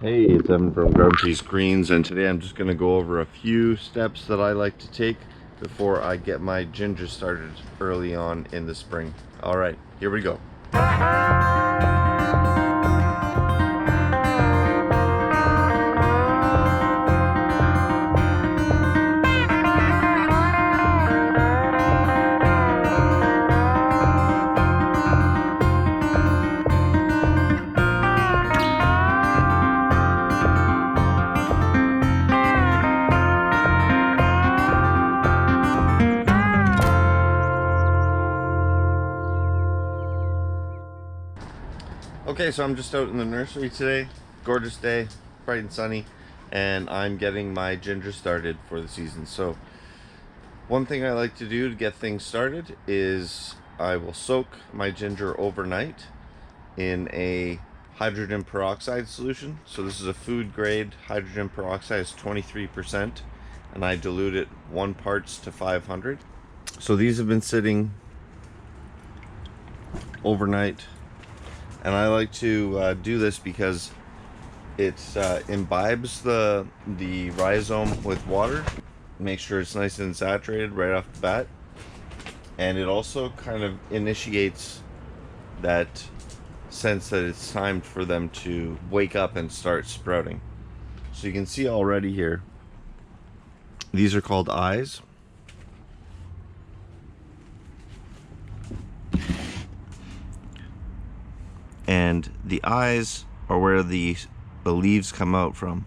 Hey, it's Evan from Grumpy's Greens, and today I'm just going to go over a few steps that I like to take before I get my ginger started early on in the spring. Alright, here we go. Okay, so I'm just out in the nursery today. Gorgeous day, bright and sunny, and I'm getting my ginger started for the season. So one thing I like to do to get things started is I will soak my ginger overnight in a hydrogen peroxide solution. So this is a food grade hydrogen peroxide. It's 23%, and I dilute it 1 parts to 500. So these have been sitting overnight, and I like to do this because it imbibes the rhizome with water, make sure it's nice and saturated right off the bat, and it also kind of initiates that sense that it's time for them to wake up and start sprouting. So you can see already here, these are called eyes. And the eyes are where the leaves come out from.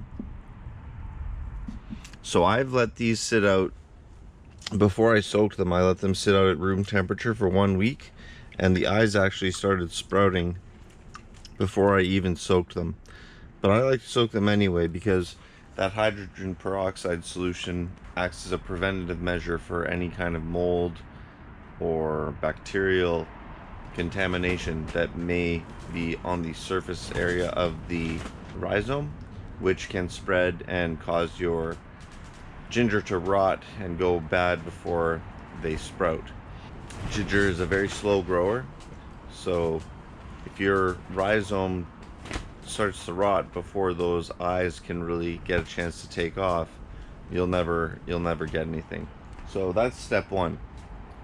So I've let these sit out, before I soaked them, I let them sit out at room temperature for 1 week, and the eyes actually started sprouting before I even soaked them. But I like to soak them anyway because that hydrogen peroxide solution acts as a preventative measure for any kind of mold or bacterial contamination that may be on the surface area of the rhizome, which can spread and cause your ginger to rot and go bad before they sprout. Ginger is a very slow grower, so if your rhizome starts to rot before those eyes can really get a chance to take off, you'll never get anything. So that's step one,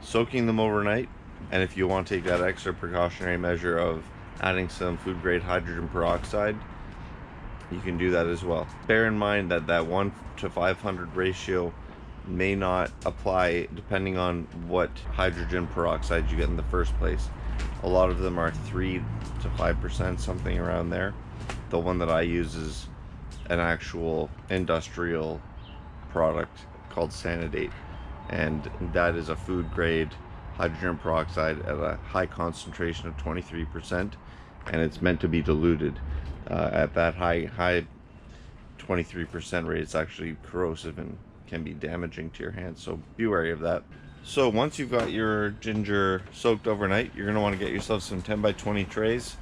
soaking them overnight. And if you want to take that extra precautionary measure of adding some food grade hydrogen peroxide, you can do that as well. Bear in mind that that 1 to 500 ratio may not apply depending on what hydrogen peroxide you get in the first place. A lot of them are 3 to 5%, something around there. The one that I use is an actual industrial product called Sanidate, and that is a food grade hydrogen peroxide at a high concentration of 23%, and it's meant to be diluted at that high 23% rate. It's actually corrosive and can be damaging to your hands, so be wary of that. So once you've got your ginger soaked overnight, you're going to want to get yourself some 10 by 20 trays.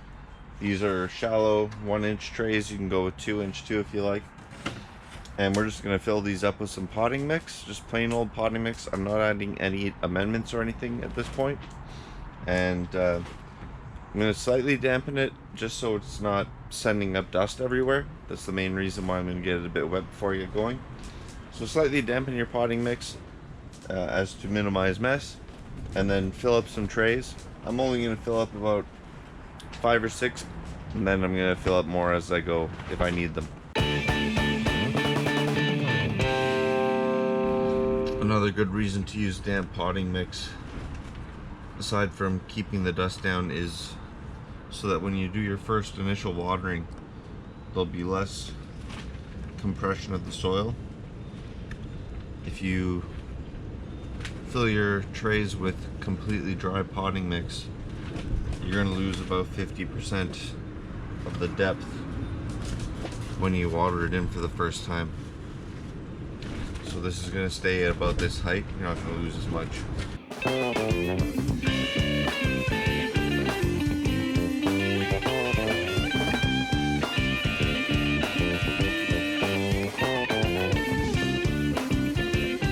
These are shallow 1-inch trays. You can go with 2-inch too if you like. And we're just going to fill these up with some potting mix, just plain old potting mix. I'm not adding any amendments or anything at this point. And I'm going to slightly dampen it just so it's not sending up dust everywhere. That's the main reason why I'm going to get it a bit wet before you get going. So slightly dampen your potting mix as to minimize mess, and then fill up some trays. I'm only going to fill up about 5 or 6, and then I'm going to fill up more as I go if I need them. Another good reason to use damp potting mix, aside from keeping the dust down, is so that when you do your first initial watering, there'll be less compression of the soil. If you fill your trays with completely dry potting mix, you're going to lose about 50% of the depth when you water it in for the first time. So this is going to stay at about this height. You're not going to lose as much.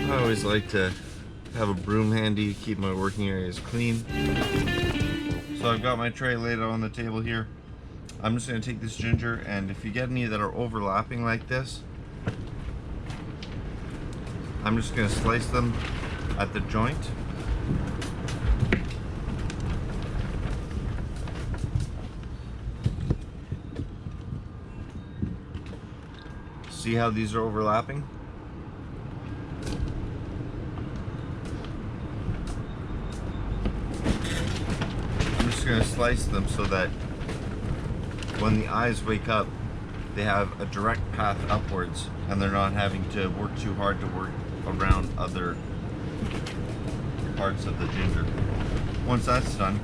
I always like to have a broom handy to keep my working areas clean. So I've got my tray laid out on the table here. I'm just going to take this ginger, and if you get any that are overlapping like this, I'm just going to slice them at the joint. See how these are overlapping? I'm just going to slice them so that when the eyes wake up, they have a direct path upwards and they're not having to work too hard to work around other parts of the ginger. Once that's done,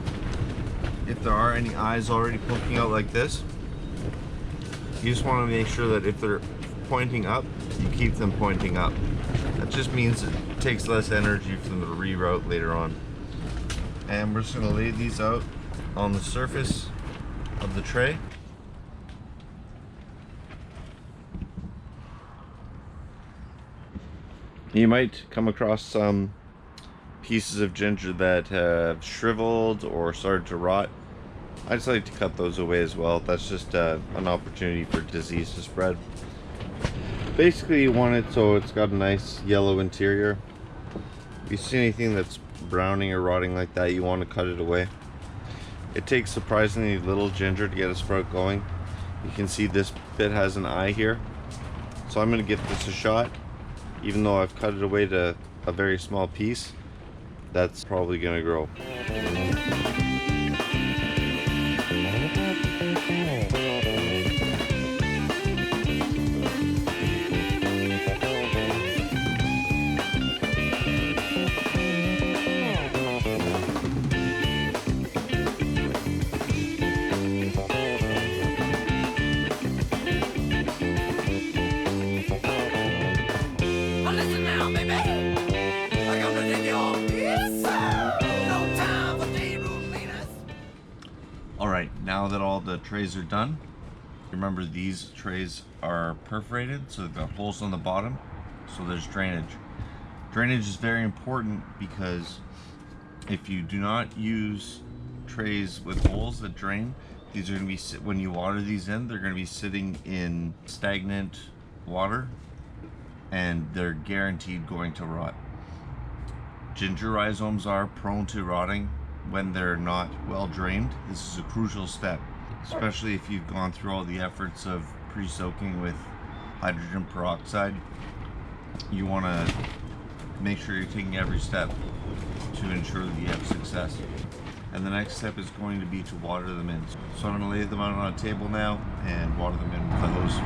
if there are any eyes already poking out like this, you just want to make sure that if they're pointing up, you keep them pointing up. That just means it takes less energy for them to reroute later on. And we're just going to lay these out on the surface of the tray. You might come across some pieces of ginger that have shriveled or started to rot. I just like to cut those away as well. That's just an opportunity for disease to spread. Basically, you want it so it's got a nice yellow interior. If you see anything that's browning or rotting like that, you want to cut it away. It takes surprisingly little ginger to get a sprout going. You can see this bit has an eye here. So I'm going to give this a shot. Even though I've cut it away to a very small piece, that's probably going to grow. Alright, now that all the trays are done, remember these trays are perforated, so they've got holes on the bottom, so there's drainage. Drainage is very important because if you do not use trays with holes that drain, these are going to be, when you water these in, they're going to be sitting in stagnant water and they're guaranteed going to rot. Ginger rhizomes are prone to rotting when they're not well drained. This is a crucial step, especially if you've gone through all the efforts of pre-soaking with hydrogen peroxide. You want to make sure you're taking every step to ensure that you have success. And the next step is going to be to water them in. So I'm going to lay them out on a table now and water them in with a hose.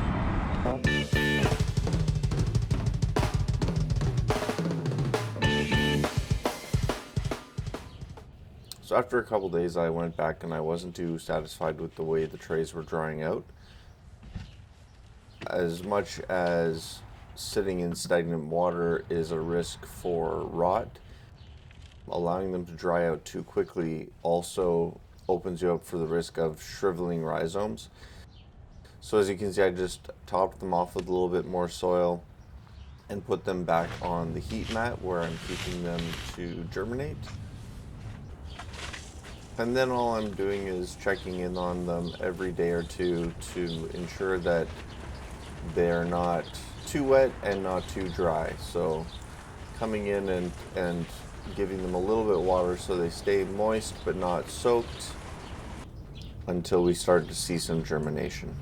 So after a couple days, I went back and I wasn't too satisfied with the way the trays were drying out. As much as sitting in stagnant water is a risk for rot, allowing them to dry out too quickly also opens you up for the risk of shriveling rhizomes. So as you can see, I just topped them off with a little bit more soil and put them back on the heat mat where I'm keeping them to germinate. And then all I'm doing is checking in on them every day or two to ensure that they're not too wet and not too dry. So coming in and giving them a little bit of water so they stay moist but not soaked until we start to see some germination.